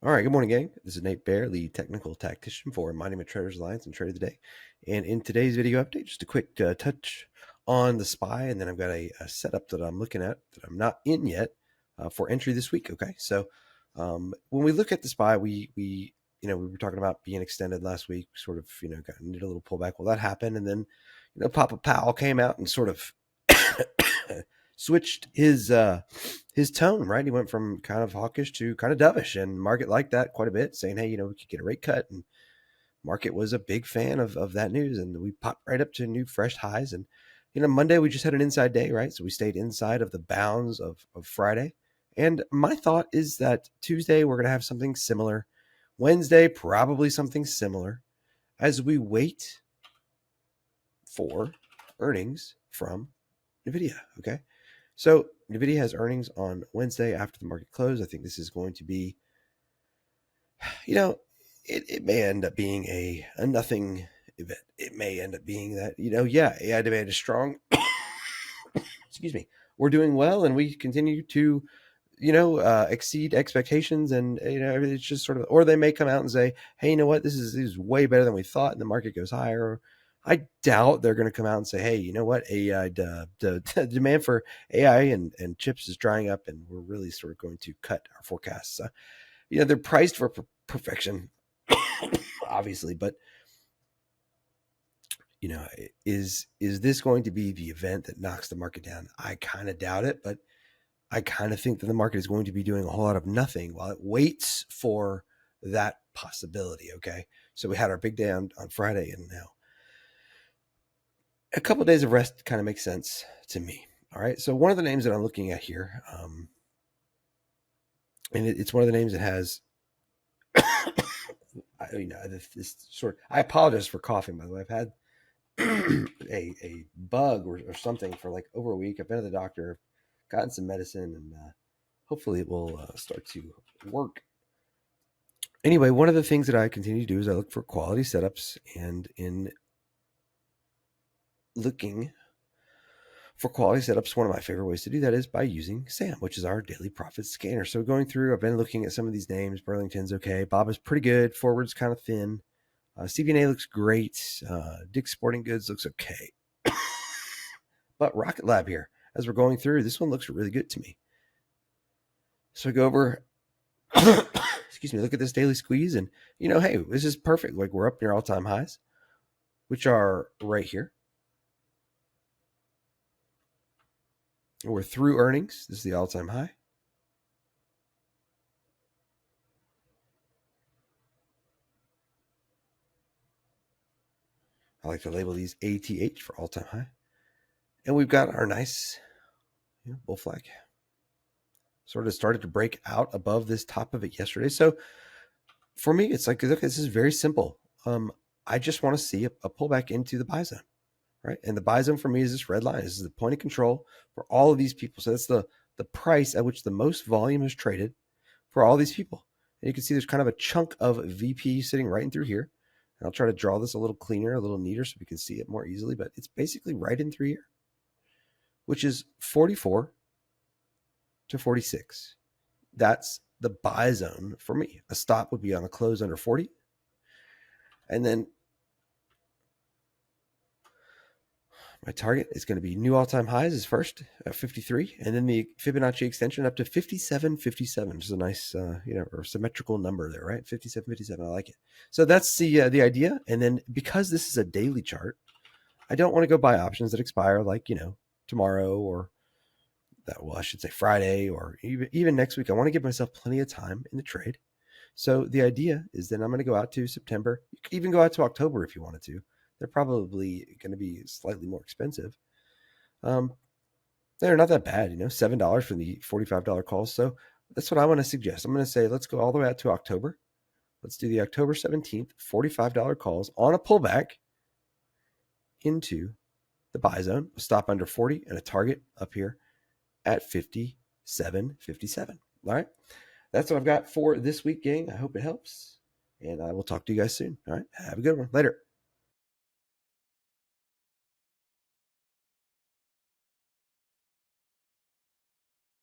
All right, good morning, gang. This is Nate Bear, the technical tactician for Monument Traders Alliance and Trade of the Day. And in today's video update, just a quick touch on the SPY, and then I've got a setup that I'm looking at that I'm not in yet for entry this week. Okay, so when we look at the SPY, we were talking about being extended last week, sort of needed a little pullback. Well, that happened, and then Papa Powell came out and sort of switched his tone, right? He went from kind of hawkish to kind of dovish, and market liked that quite a bit, saying, hey, we could get a rate cut. And market was a big fan of that news, and we popped right up to new fresh highs. And Monday we just had an inside day, right? So we stayed inside of the bounds of Friday. And my thought is that Tuesday we're going to have something similar. Wednesday, probably something similar, as we wait for earnings from Nvidia. Okay. So Nvidia has earnings on Wednesday after the market close. I think this is going to be, it may end up being a nothing event. It may end up being that, AI demand is strong. Excuse me. We're doing well, and we continue to, exceed expectations, and it's just sort of, or they may come out and say, hey, you know what, this is way better than we thought, and the market goes higher. I doubt they're going to come out and say, hey, you know what, AI, the demand for AI and chips is drying up, and we're really sort of going to cut our forecasts. They're priced for perfection, obviously, but is this going to be the event that knocks the market down? I kind of doubt it, but I kind of think that the market is going to be doing a whole lot of nothing while it waits for that possibility. Okay. So we had our big day on Friday, and now a couple of days of rest kind of makes sense to me. All right. So one of the names that I'm looking at here, and it's one of the names that has, this sort. I apologize for coughing, by the way. I've had a bug or something for like over a week. I've been to the doctor, gotten some medicine, and hopefully it will start to work. Anyway, one of the things that I continue to do is I look for quality setups, and in looking for quality setups, one of my favorite ways to do that is by using S.A.M, which is our daily profit scanner. So going through, I've been looking at some of these names. Burlington's okay. Bob is pretty good. Forward's kind of thin. CBNA looks great. Dick's Sporting Goods looks okay. But Rocket Lab here, as we're going through, this one looks really good to me. So I go over, excuse me, look at this daily squeeze, and hey, this is perfect. Like, we're up near all-time highs, which are right here. We're through earnings. This is the all-time high. I like to label these ATH for all-time high. And we've got our nice bull flag. Sort of started to break out above this top of it yesterday. So for me, it's like, look, this is very simple. I just want to see a pullback into the buy zone, right? And the buy zone for me is this red line. This is the point of control for all of these people. So that's the price at which the most volume is traded for all these people. And you can see there's kind of a chunk of VP sitting right in through here. And I'll try to draw this a little cleaner, a little neater, so we can see it more easily. But it's basically right in through here, which is 44 to 46. That's the buy zone for me. A stop would be on a close under 40. And then my target is going to be new all-time highs is first at 53, and then the Fibonacci extension up to 57.57, which is a nice, or symmetrical number there, right? 57.57. I like it. So that's the idea. And then because this is a daily chart, I don't want to go buy options that expire like tomorrow, or I should say Friday, or even next week. I want to give myself plenty of time in the trade. So the idea is that I'm going to go out to September. You could even go out to October if you wanted to. They're probably going to be slightly more expensive. They're not that bad, $7 for the $45 calls. So that's what I want to suggest. I'm going to say, let's go all the way out to October. Let's do the October 17th, $45 calls on a pullback into the buy zone, a stop under 40 and a target up here at 57.57. All right. That's what I've got for this week, gang. I hope it helps. And I will talk to you guys soon. All right. Have a good one. Later.